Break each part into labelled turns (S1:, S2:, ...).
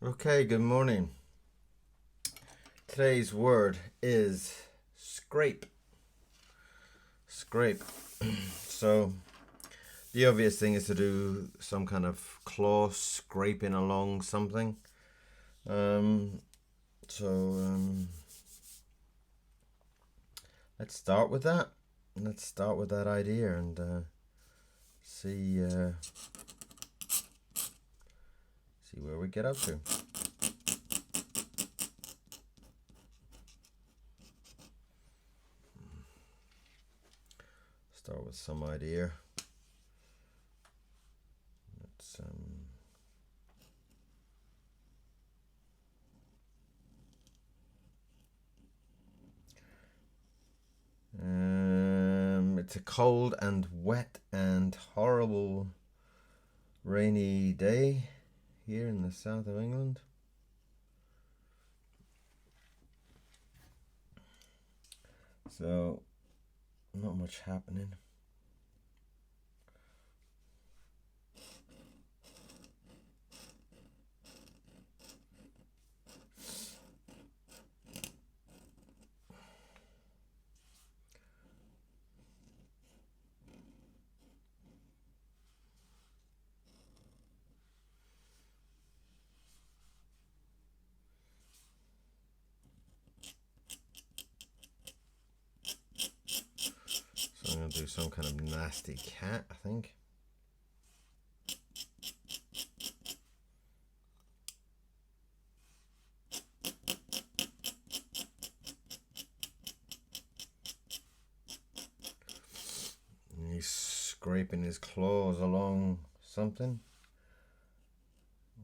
S1: Okay, good morning. Today's word is scrape. Scrape. So, the obvious thing is to do some kind of claw scraping along something. Um, so, let's start with that. Let's start with that idea and see where we get up to. Start with some idea. Let's it's a cold and wet and horrible rainy day here in the south of England. So, not much happening. So I'm going to do some kind of nasty cat, I think. And he's scraping his claws along something.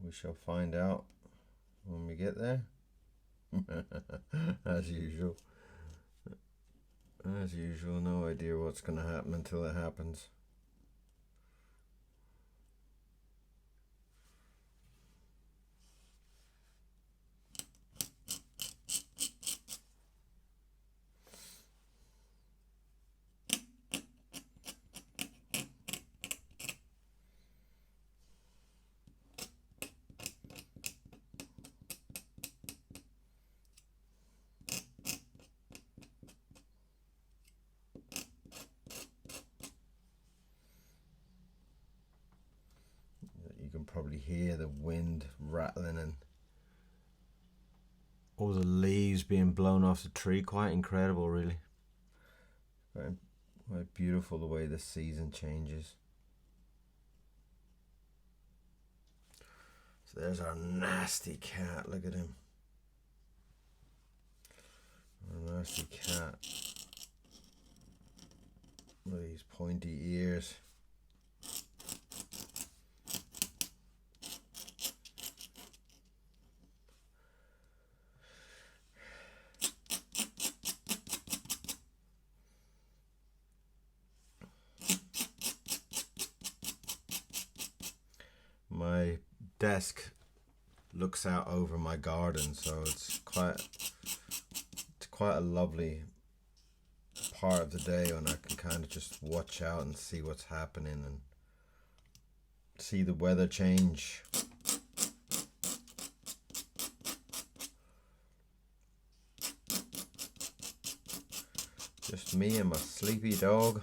S1: We shall find out when we get there. As usual. As usual, no idea what's going to happen until it happens. You can probably hear the wind rattling and all the leaves being blown off the tree. Quite incredible, really. Quite beautiful the way the season changes. So there's our nasty cat. Look at him. Our nasty cat. With these pointy ears. My desk looks out over my garden, so it's quite a lovely part of the day when I can kind of just watch out and see what's happening and see the weather change. Just me and my sleepy dog.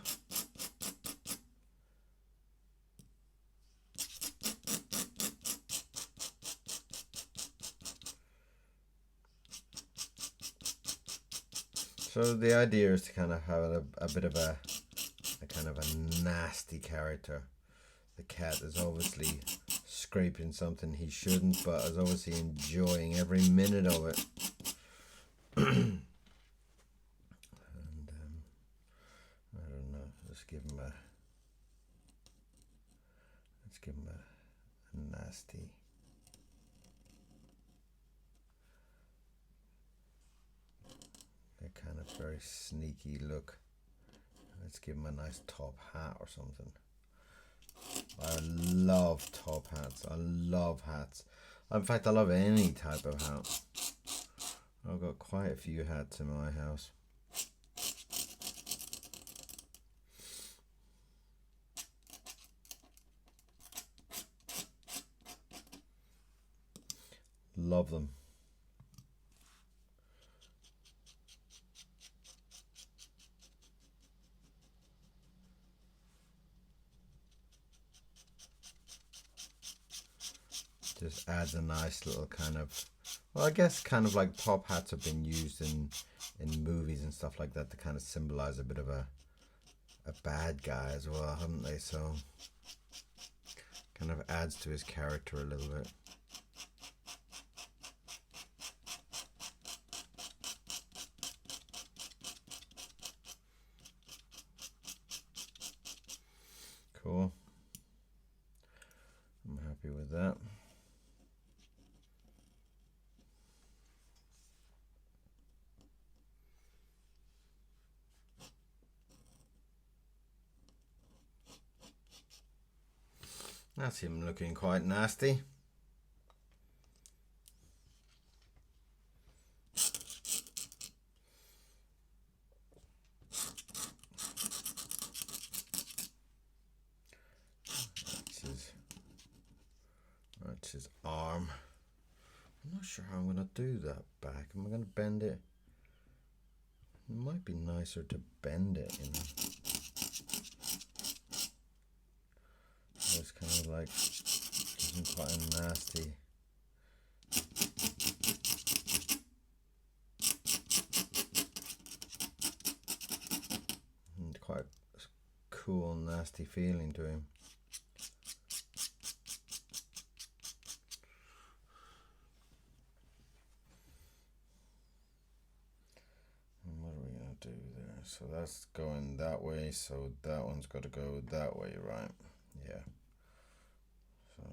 S1: So the idea is to kind of have a bit of a kind of a nasty character. The cat is obviously scraping something he shouldn't, but is obviously enjoying every minute of it. And I don't know. Let's give him a nasty. A kind of very sneaky look. Let's give him a nice top hat or something. I love top hats. I love hats. In fact, I love any type of hat. I've got quite a few hats in my house. Love them. Just adds a nice little kind of, well, I guess kind of like top hats have been used in movies and stuff like that to kind of symbolize a bit of a bad guy as well, haven't they? So kind of adds to his character a little bit. Cool. I'm happy with that. That's him looking quite nasty. That's his arm. I'm not sure how I'm going to do that back. Am I going to bend it? It might be nicer to bend it, you know. It's kind of like quite a nasty. And quite a cool, nasty feeling to him. And what are we going to do there? So that's going that way, so that one's got to go that way, right? Yeah. So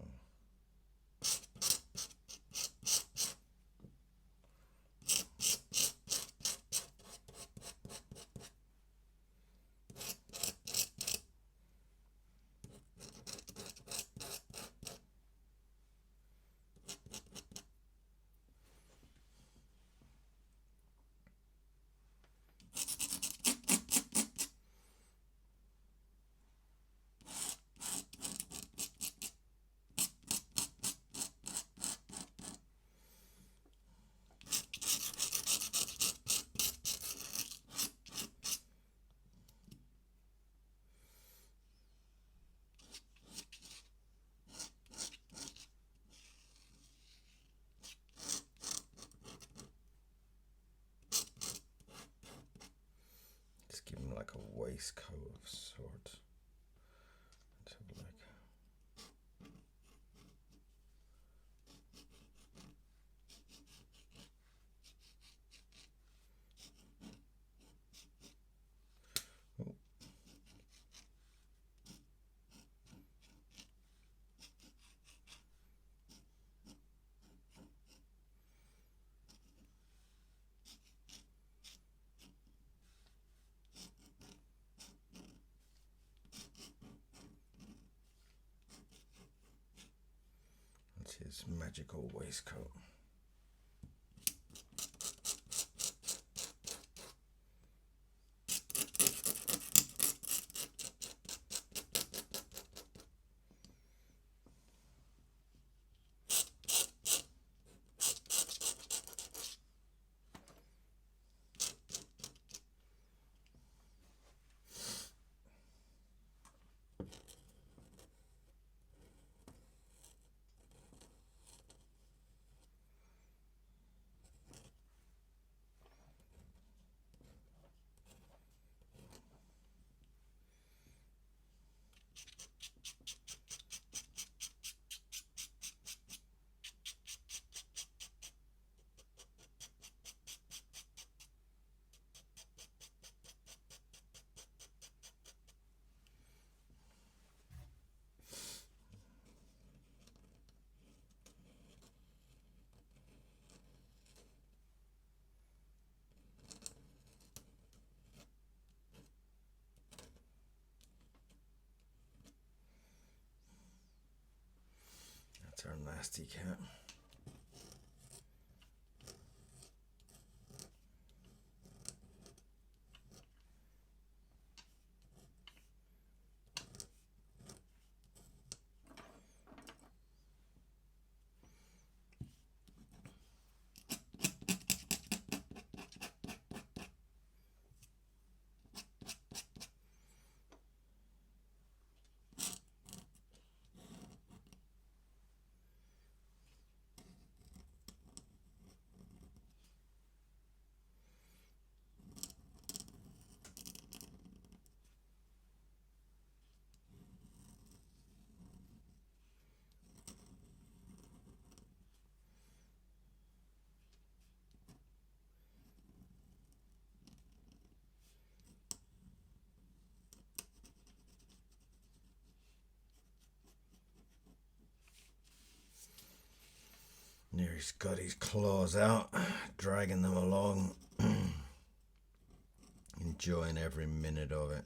S1: give him like a waistcoat of sorts. Let's have a look. Oh. That's his magical waistcoat. That's our nasty cat. There he's got his claws out, dragging them along, enjoying every minute of it.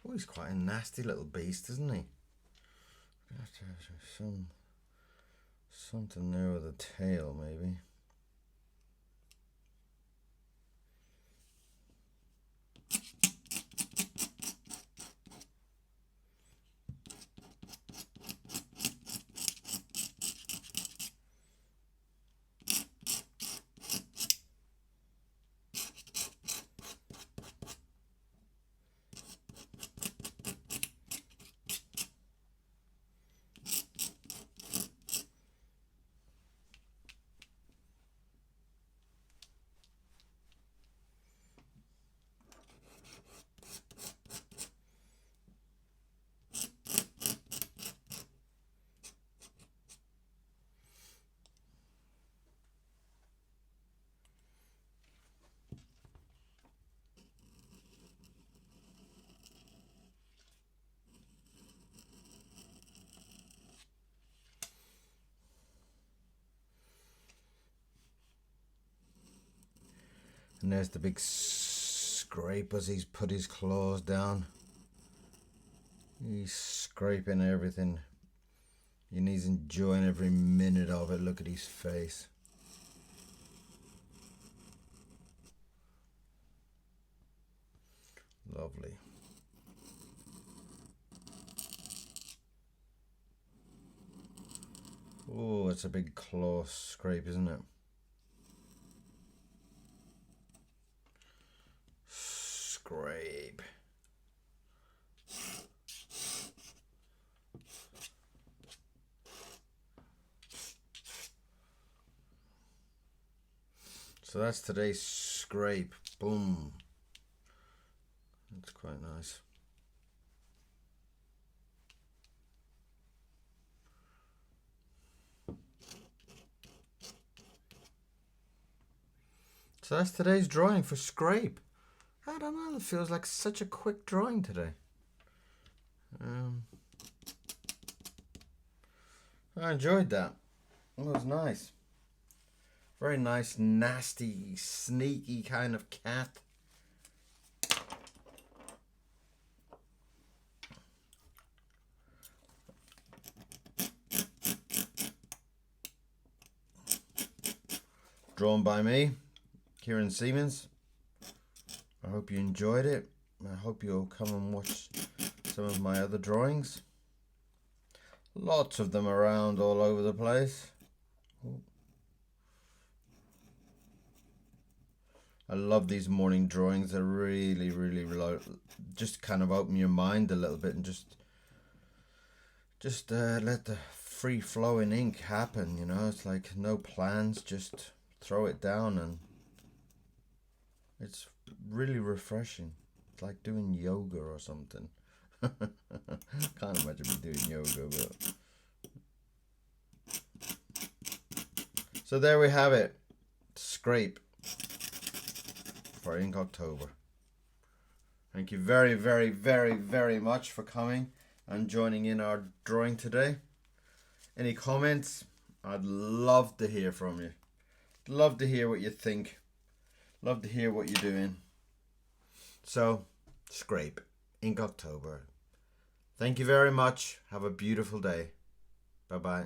S1: Oh, he's quite a nasty little beast, isn't he? Something there with a tail, maybe. And there's the big scrape as he's put his claws down. He's scraping everything. And he's enjoying every minute of it. Look at his face. Lovely. Oh, it's a big claw scrape, isn't it? Scrape. So that's today's scrape. Boom. That's quite nice. So that's today's drawing for scrape. I don't know, it feels like such a quick drawing today. I enjoyed that. It was nice. Very nice, nasty, sneaky kind of cat. Drawn by me, Kieran Siemens. I hope you enjoyed it. I hope you'll come and watch some of my other drawings. Lots of them around all over the place. I love these morning drawings. They're really, really just kind of open your mind a little bit and just let the free flowing ink happen, you know. It's like no plans, just throw it down, and it's really refreshing. It's like doing yoga or something. Can't imagine me doing yoga, but so there we have it. Scrape for Inktober. Thank you very, very, very, very much for coming and joining in our drawing today. Any comments? I'd love to hear from you. Love to hear what you think. Love to hear what you're doing. So, scrape, Inktober. Thank you very much. Have a beautiful day. Bye-bye.